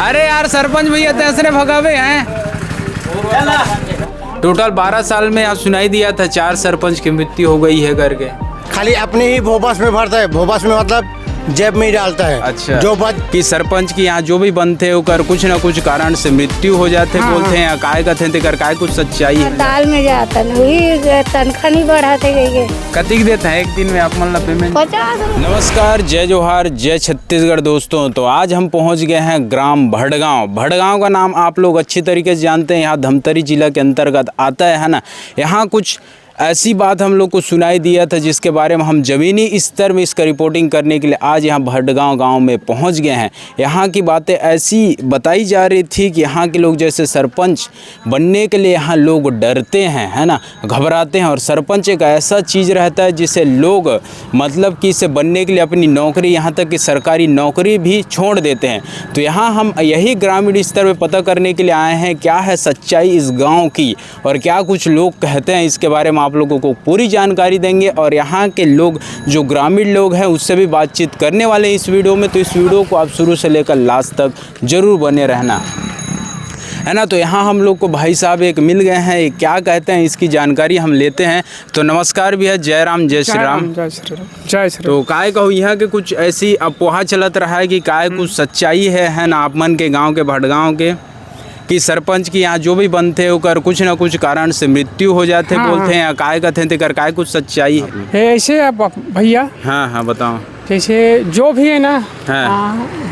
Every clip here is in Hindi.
अरे यार सरपंच भैया तैसरे भगावे हैं। टोटल 12 साल में आप सुनाई दिया था 4 सरपंच की मृत्यु हो गई है करके। खाली अपने ही भोपास में भरता है, भोपास में मतलब जेब में ही डालता है। अच्छा, जो बात कि सरपंच की यहाँ जो भी बनते हो कर कुछ ना कुछ कारण से मृत्यु हो जाते बोलते हैं, काय कथे ते कर काय कुछ सच्चाई है। दाल में जाता वही तनख्वाह नहीं बढ़ाते गए कतिक देता है एक दिन में आप मतलब पेमेंट? 50। नमस्कार, जय जोहार, जय छत्तीसगढ़ दोस्तों। तो आज हम पहुंच गए हैं ग्राम भड़गांव। भड़गांव का नाम आप लोग अच्छी तरीके से जानते हैं, यहाँ धमतरी जिला के अंतर्गत आता है ना। यहाँ कुछ ऐसी बात हम लोग को सुनाई दिया था जिसके बारे में हम ज़मीनी स्तर में इसका रिपोर्टिंग करने के लिए आज यहाँ भड़गांव गांव में पहुँच गए हैं। यहाँ की बातें ऐसी बताई जा रही थी कि यहाँ के लोग जैसे सरपंच बनने के लिए यहाँ लोग डरते हैं, है ना, घबराते हैं। और सरपंच एक ऐसा चीज़ रहता है जिसे लोग मतलब कि इसे बनने के लिए अपनी नौकरी, यहाँ तक कि सरकारी नौकरी भी छोड़ देते हैं। तो यहाँ हम यही ग्रामीण स्तर पर पता करने के लिए आए हैं क्या है सच्चाई इस गाँव की और क्या कुछ लोग कहते हैं, इसके बारे में आप लोगों को पूरी जानकारी देंगे। और यहाँ के लोग जो ग्रामीण लोग हैं उससे भी बातचीत करने वाले हैं इस वीडियो में। तो इस वीडियो को आप शुरू से लेकर लास्ट तक जरूर बने रहना, है ना। तो यहाँ हम लोग को भाई साहब एक मिल गए हैं, क्या कहते हैं इसकी जानकारी हम लेते हैं। तो नमस्कार भैया, जय राम जय श्री राम। जय श्री राम जय श्री राम। तो काय कहूँ यहाँ के कुछ ऐसी अफवाह चलत रहा है कि काय कुछ सच्चाई है ना आप मन के गाँव के भड़गांव के, कि सरपंच की यहाँ जो भी बनते हो कर कुछ ना कुछ कारण से मृत्यु हो जाते बोलते हैं, काय कथे ते कर काय कुछ सच्चाई है ऐसे अब भैया। हाँ बताओ। जैसे जो भी है ना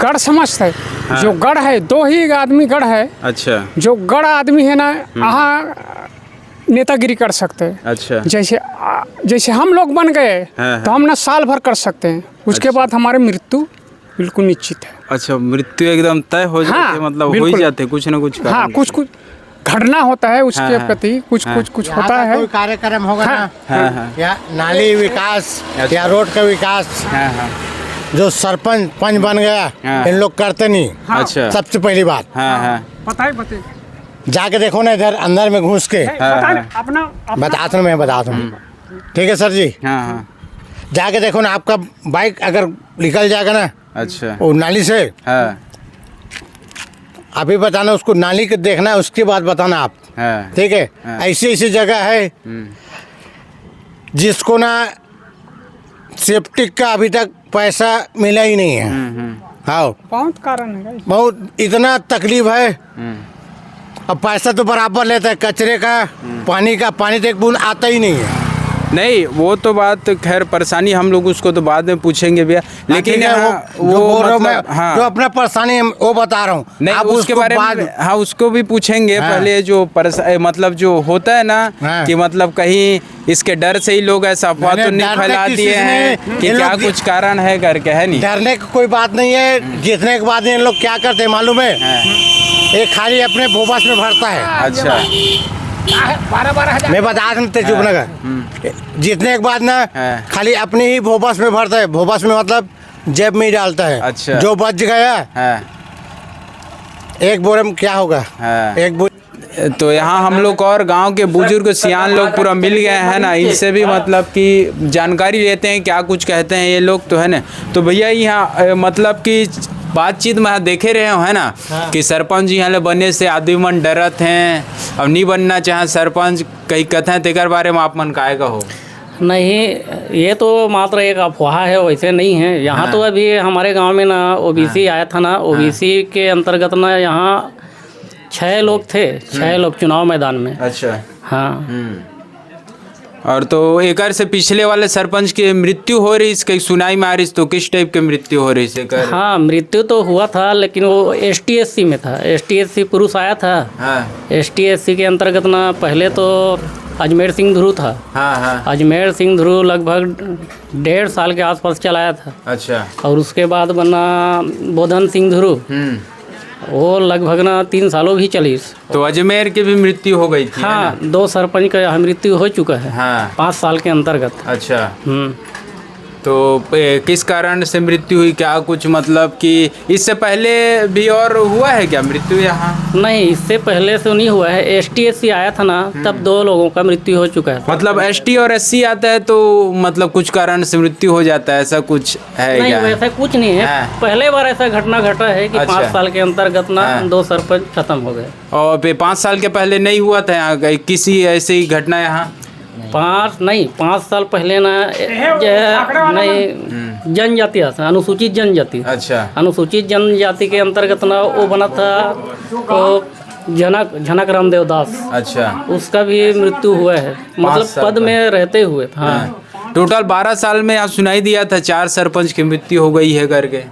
गढ़ समझते है। जो गढ़ है 2 ही आदमी गढ़ है। अच्छा, जो गढ़ आदमी है ना यहाँ नेतागिरी कर सकते हैं। अच्छा, जैसे हम लोग बन गए तो हम ना साल भर कर सकते हैं, उसके बाद हमारी मृत्यु बिल्कुल निश्चित है। अच्छा, मृत्यु एकदम तय हो जाती है, मतलब हो ही जाते कुछ ना कुछ। हाँ, कुछ घटना होता है उसके प्रति कुछ होता है। कोई कार्यक्रम होगा ना, या नाली विकास या रोड का विकास, जो सरपंच पंच बन गया इन लोग करते नहीं। अच्छा, सबसे पहली बात बताइए जाके देखो ना इधर अंदर में घुस के अपना बताता हूँ मैं, बताता हूँ। ठीक है सर जी, जाके देखो ना, आपका बाइक अगर निकल जाएगा ना अच्छा वो नाली से, अभी बताना उसको, नाली के देखना है उसके बाद बताना आप। ठीक है, ऐसी जगह है जिसको ना सेप्टिक का अभी तक पैसा मिला ही नहीं है। हाँ, बहुत कारण है, बहुत इतना तकलीफ है। अब पैसा तो बराबर लेता है, कचरे का पानी तो एक बूंद आता ही नहीं है। नहीं, वो तो बात खैर परेशानी हम लोग उसको तो बाद में पूछेंगे भैया, लेकिन वो मतलब जो अपना परेशानी है वो बता रहा हूँ। नहीं, उसके बारे में हाँ उसको भी पूछेंगे। पहले जो मतलब जो होता है ना कि मतलब कहीं इसके डर से ही लोग ऐसा अफवाह तो नहीं फैला दिए हैं कि क्या कुछ कारण है करके, है नहीं। डरने की कोई बात नहीं है। जीतने के बाद इन लोग क्या करते हैं मालूम है? ये खाली अपने भोपास में भरता है। अच्छा, 12,000 मैं बता दूँ, चुप न कर। जीतने के बाद ना खाली अपने ही भोपास में भरता है, भोपास में मतलब जेब में ही डालता है। अच्छा, जो बच गया एक बोरे में क्या होगा, एक बोरे। तो यहाँ हम लोग और गांव के बुजुर्ग सियान लोग पूरा मिल गए हैं ना, इनसे भी मतलब कि जानकारी लेते हैं क्या कुछ कहते हैं ये लोग, तो है ना। तो भैया यहाँ मतलब कि बातचीत में देखे रहे हो है ना कि सरपंच यहाँ बनने से आदमी मन डरत हैं, अब नहीं बनना चाहे सरपंच, कहीं कथें तेकर बारे में आप मन काय कहो? नहीं, ये तो मात्र एक अफवाह है, वैसे नहीं है। यहाँ तो अभी हमारे गांव में ना ओबीसी आया था ना, ओबीसी के अंतर्गत ना यहाँ 6 लोग थे, 6 लोग चुनाव मैदान में। अच्छा, हाँ। और तो एक से पिछले वाले सरपंच की मृत्यु हो रही, इसकी सुनाई में आ रही, तो किस टाइप की मृत्यु हो रही है? हाँ, मृत्यु तो हुआ था लेकिन वो ST/SC में था, ST/SC पुरुष आया था। ST/SC के अंतर्गत ना पहले तो अजमेर सिंह ध्रुव था। अजमेर सिंह ध्रुव लगभग 1.5 साल के आसपास चलाया था। अच्छा, और उसके बाद बना बोधन सिंह ध्रुव, वो लगभग ना 3 सालों भी चली। तो अजमेर की भी मृत्यु हो गई थी? हाँ, 2 सरपंच का मृत्यु हो चुका है। 5 साल के अंतर्गत। अच्छा, तो किस कारण से मृत्यु हुई, क्या कुछ मतलब कि इससे पहले भी और हुआ है क्या मृत्यु यहाँ? नहीं, इससे पहले से नहीं हुआ है। ST/SC आया था ना, तब 2 लोगों का मृत्यु हो चुका है। मतलब ST और SC आता है तो मतलब कुछ कारण से मृत्यु हो जाता है, ऐसा कुछ है नहीं, क्या? वैसा कुछ नहीं है। हाँ। पहले बार ऐसा घटना घटा है कि अच्छा। 5 साल के अंतर्गत ना हाँ। 2 सरपंच खत्म हो गए। और 5 साल के पहले नहीं हुआ था यहाँ किसी ऐसी घटना यहाँ? 5 साल पहले ना नहीं, जनजाति अनुसूचित जनजाति, अच्छा अनुसूचित जनजाति के अंतर्गत ना वो बना था तो जनक रामदेव दास, अच्छा। उसका भी मृत्यु हुआ है, 5 मतलब साल पद में रहते हुए। हाँ, टोटल 12 साल में आप सुनाई दिया था 4 सरपंच की मृत्यु हो गई है करके।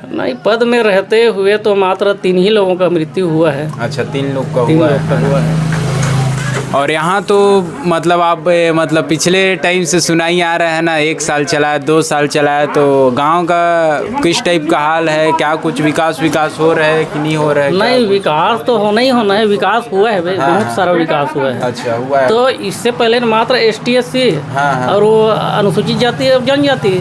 नहीं, पद में रहते हुए तो मात्र 3 ही लोगों का मृत्यु हुआ है। अच्छा, 3 लोग का 3 हुआ लोग का है। हुआ है। और यहाँ तो मतलब आप मतलब पिछले टाइम से सुनाई आ रहा है ना, 1 साल चला है, 2 साल चला है, तो गांव का किस टाइप का हाल है? क्या कुछ विकास हो रहा है कि नहीं हो रहा है? नहीं, विकास तो होना ही होना है, विकास हुआ है भाई, बहुत सारा विकास हुआ है। अच्छा, हुआ है। तो इससे पहले मात्र ST/SC और वो अनुसूचित जाति और जनजाति,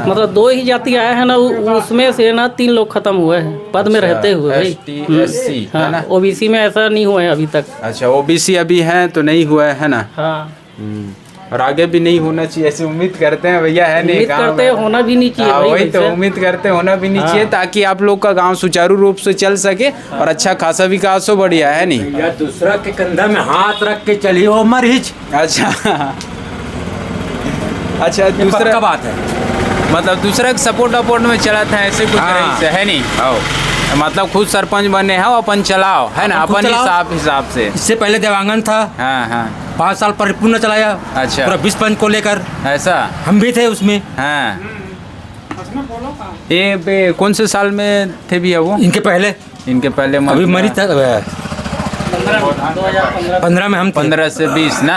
मतलब 2 ही जाति आया है ना, उसमें से ना 3 लोग खत्म हुए हैं पद में रहते हुए भाई। ST/SC है ना? OBC में ऐसा नहीं हुआ है अभी तक। अच्छा, OBC अभी है तो नहीं हुआ है ना? हाँ, और आगे भी नहीं होना चाहिए ऐसे उम्मीद करते हैं भैया, है नहीं? उम्मीद करते होना भी नहीं चाहिए भाई, वही तो वैसे। उम्मीद करते होना भी नहीं चाहिए, ताकि आप लोग का गांव सुचारू रूप से चल सके और अच्छा खासा विकास हो, बढ़िया है नहीं? या दूसरा के कंधा में हाथ रख के चली हो मरीज। अच्छा अच्छा, दूसरा बात है, मतलब दूसरा सपोर्ट अपोर्ट में चला था ऐसे कुछ हाँ। रही से, है नहीं? मतलब खुद सरपंच बने हो, अपन चलाओ, है ना? अपन खुद अपन चलाओ। हिसाब से। इससे पहले देवांगन था, हाँ हाँ, 5 साल परिपूर्ण चलाया। अच्छा। पूरा 20 पंच को लेकर ऐसा। हम भी थे उसमें। हाँ, ये कौन से साल में थे भैया वो? इनके पहले पहले अभी मरी था 15 में हम थे। 15 से 20 ना?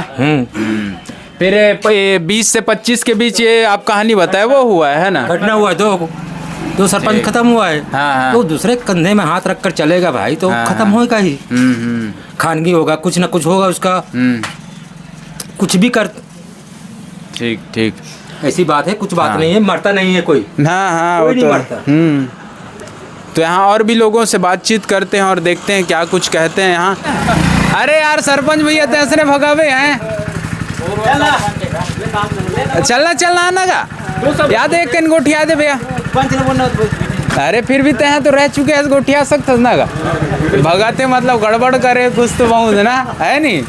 फिर 20 से 25 के बीच ये आप कहानी बताए वो हुआ है ना? घटना हुआ है, 2 सरपंच खत्म हुआ है। हाँ। तो दूसरे कंधे में हाथ रख कर चलेगा भाई, तो हाँ। खत्म होगा ही। खानगी होगा, कुछ ना कुछ होगा उसका, कुछ भी कर। ठीक ठीक, ऐसी बात है, कुछ बात हाँ। नहीं है, मरता नहीं है कोई। हाँ कोई वो नहीं तो मरता। तो यहाँ और भी लोगों से बातचीत करते हैं और देखते हैं क्या कुछ कहते हैं यहाँ। अरे यार सरपंच भैया तैसने भगावे हैं, चलना आना का याद है, एक गोठिया दे भैया। अरे फिर भी तय तो रह चुके हैं, गोठिया सकता ना का भगाते, मतलब गड़बड़ करे कुछ तो बहुत ना, है नहीं?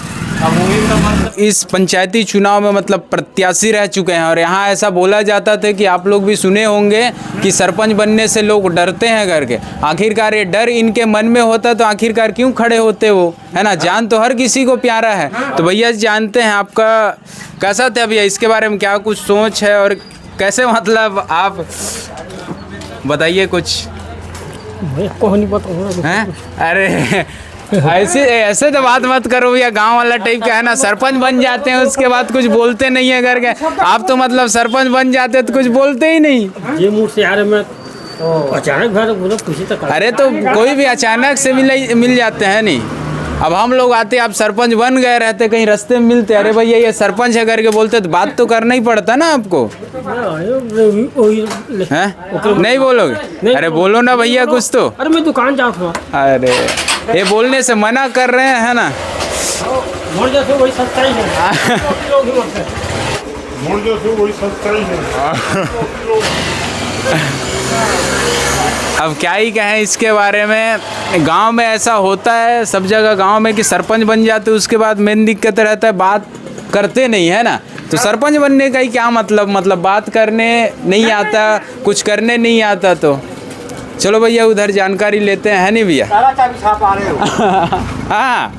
इस पंचायती चुनाव में मतलब प्रत्याशी रह चुके हैं और यहाँ ऐसा बोला जाता था कि आप लोग भी सुने होंगे कि सरपंच बनने से लोग डरते हैं करके। आखिरकार ये डर इनके मन में होता तो आखिरकार क्यों खड़े होते वो, है ना? जान तो हर किसी को प्यारा है। तो भैया जानते हैं आपका कैसा था भैया, इसके बारे में क्या कुछ सोच है और कैसे, मतलब आप बताइए कुछ। हैं? अरे ऐसे तो बात मत करो भैया, गांव वाला टाइप का है ना, सरपंच बन जाते हैं उसके बाद कुछ बोलते नहीं है करके। आप तो मतलब सरपंच बन जाते तो कुछ बोलते ही नहीं। ये मूड से यार मैं अचानक बोला खुशी तक। अरे तो कोई भी अचानक से मिल जाते हैं नहीं। अब हम लोग आते, आप सरपंच बन गए रहते, कहीं रास्ते में मिलते, अरे भैया ये सरपंच है करके बोलते तो बात तो करना ही पड़ता ना आपको, हैं? नहीं बोलोगे? अरे बोलो ना भैया कुछ तो। अरे मैं दुकान जाता हूँ। अरे ये बोलने से मना कर रहे हैं, है ना? वही सच्चाई है। अब क्या ही कहें इसके बारे में। गांव में ऐसा होता है सब जगह गांव में कि सरपंच बन जाते, उसके बाद मेन दिक्कत रहता है बात करते नहीं, है ना? तो सरपंच बनने का ही क्या मतलब बात करने नहीं आता, कुछ करने नहीं आता। तो चलो भैया उधर जानकारी लेते हैं, है नहीं भैया? हाँ,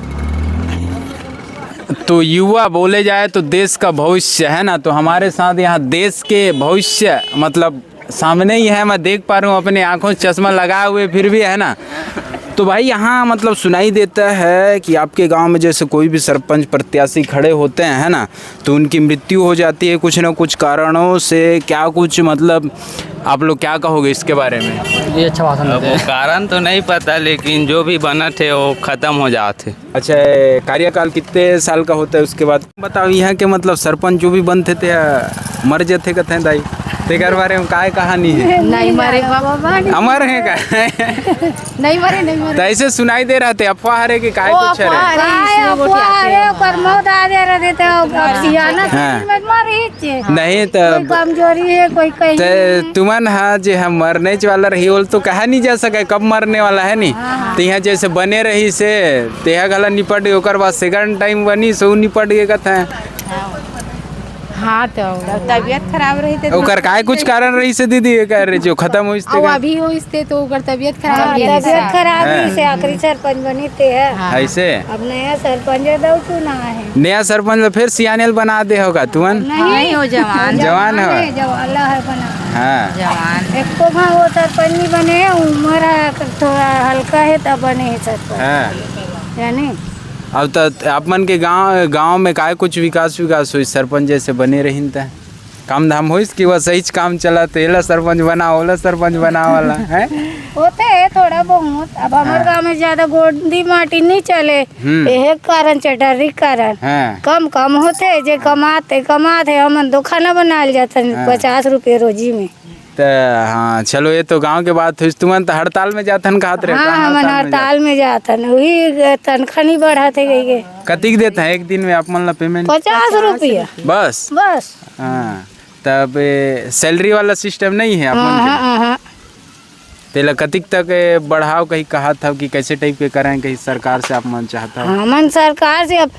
तो युवा बोले जाए तो देश का भविष्य है ना, तो हमारे साथ यहाँ देश के भविष्य मतलब सामने ही है, मैं देख पा रहा हूँ अपने आँखों से चश्मा लगाए हुए फिर भी, है ना? तो भाई यहाँ मतलब सुनाई देता है कि आपके गांव में जैसे कोई भी सरपंच प्रत्याशी खड़े होते हैं, है ना, तो उनकी मृत्यु हो जाती है कुछ ना कुछ कारणों से। क्या कुछ मतलब आप लोग क्या कहोगे इसके बारे में? ये अच्छा भाषण अब वो कारण तो नहीं पता, लेकिन जो भी बना थे वो ख़त्म हो जाते। अच्छा, कार्यकाल कितने साल का होता है उसके बाद बताओ? यहाँ के मतलब सरपंच जो भी बनते थे मर जाते कहते हैं दाई। तेकर बारे में काय कहानी है? नहीं मरे बाबा अमर है का? नहीं मरे नहीं मरे तो ऐसे सुनाई दे रहा थे अफवाह है कि काय कुछ है? नहीं तो कमजोरी है कोई कहीं तुमन हाँ जे हम मरने वाला रही बोल तो कहा नहीं जा सके कब मरने वाला है नी। तो यहाँ जैसे बने रही से तेहा गला निपट गए ओकर बाद सेकंड टाइम बनी सो निपट गए कथा। हाँ तो तबीयत खराब रही थे ओकर काय कुछ कारण रही से दीदी ये कह रहे जो खत्म हो इसते का? अभी हो इसते तो ओकर तबीयत खराब रही से आखिरी सरपंच बनी थे ऐसे अब नया सरपंच दो चुना है नया सरपंच फिर सियानेल बना दे होगा तुमन? नहीं हो जवान जवान हो जवाला है बना हाँ जवान एक तो हाँ वो सरपंच नहीं बने उम्र थोड़ा हल्का है तब बने है सरपंच हाँ। यानी अब तो आप मन के गांव में काय कुछ विकास हुई सरपंच जैसे बने रही त काम धाम हो कि वह सही काम चला तो एला सरपंच बना ओला सरपंच बना वाला है होते है थोड़ा बहुत अब हमारे गाँव में ज्यादा गोंदी माटी नहीं चले यही कारण चटरी कारण हाँ। कम होते जे कमाते हम दो खाना बना जाते 50 रुपये रोजी में। तो हाँ चलो ये तो गांव के बात हुई तुमन तो हड़ताल में जातन खात रहे? हाँ हम हड़ताल में जातन वही तनख्वाह नहीं बढ़ाते गई कतिक देते हैं एक दिन में आप मन ला पेमेंट? 50 रुपया बस। हाँ तब सैलरी वाला सिस्टम नहीं है आप मन के? तेला कतिक तक बढ़ाओ कहीं कहा था कि कैसे टाइप के करें कहीं सरकार से आप मन चाहता हो? मन सरकार से अब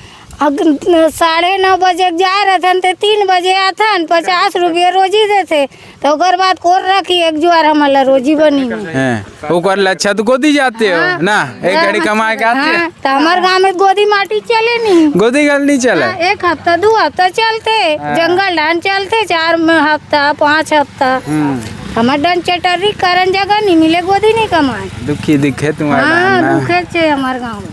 9:30 बजे जा रहे थे 3 बजे आथन 50 रुपये रोजी देते तो ओकर बाद कोर रखी एक जुआर हमारा रोजी बनी हैं ओकर लच्छा तो गोदी जाते हो ना एक घड़ी कमा के आते हैं तो हमारे गाँव में गोदी माटी चले नहीं गोदी गल नहीं चला एक हफ्ता 2 हफ्ता चलते जंगल डान चलते 4 हफ्ता 5 हफ्ता हमारे डान चटरी कारण जगह नहीं मिले गोदी नहीं कमाए दुखी दिखे तुम्हारा हाँ दुखे छे हमारे गाँव में।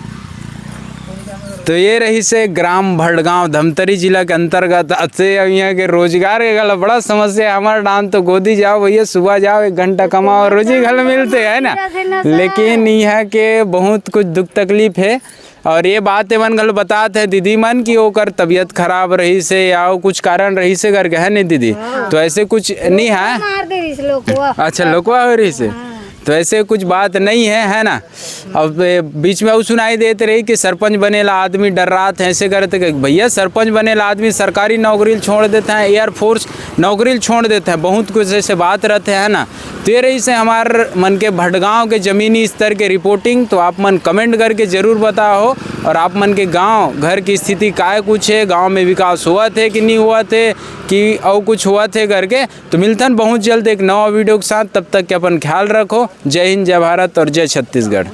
तो ये रही से ग्राम भड़गांव धमतरी जिला के अंतर्गत अच्छे यहाँ के रोजगार के गला बड़ा समस्या है हमारा डांस तो गोदी जाओ भैया सुबह जाओ 1 घंटा कमाओ रोजी घर मिलते है ना लेकिन यहाँ के बहुत कुछ दुख तकलीफ है और ये बात मन गल बताते है दीदी मन की ओकर तबीयत खराब रही से या कुछ कारण रही से करके है नहीं दीदी तो ऐसे कुछ नहीं है? अच्छा लोकवा हो रही से तो ऐसे कुछ बात नहीं है ना। अब बीच में वो सुनाई देते रही कि सरपंच बनेला आदमी डर रहा था ऐसे करते कि भैया सरपंच बनेला आदमी सरकारी नौकरी छोड़ देते हैं एयरफोर्स नौकरी छोड़ देते हैं बहुत कुछ ऐसे बात रहते हैं ना। तो ये रही से हमारे मन के भड़गांव के ज़मीनी स्तर के रिपोर्टिंग तो आप मन कमेंट करके ज़रूर बताओ और आप मन के गांव घर की स्थिति काय कुछ है गांव में विकास हुआ थे कि नहीं हुआ थे कि और कुछ हुआ थे करके। तो मिलतन बहुत जल्द एक नवा वीडियो के साथ तब तक के अपन ख्याल रखो। जय हिंद जय भारत और जय छत्तीसगढ़।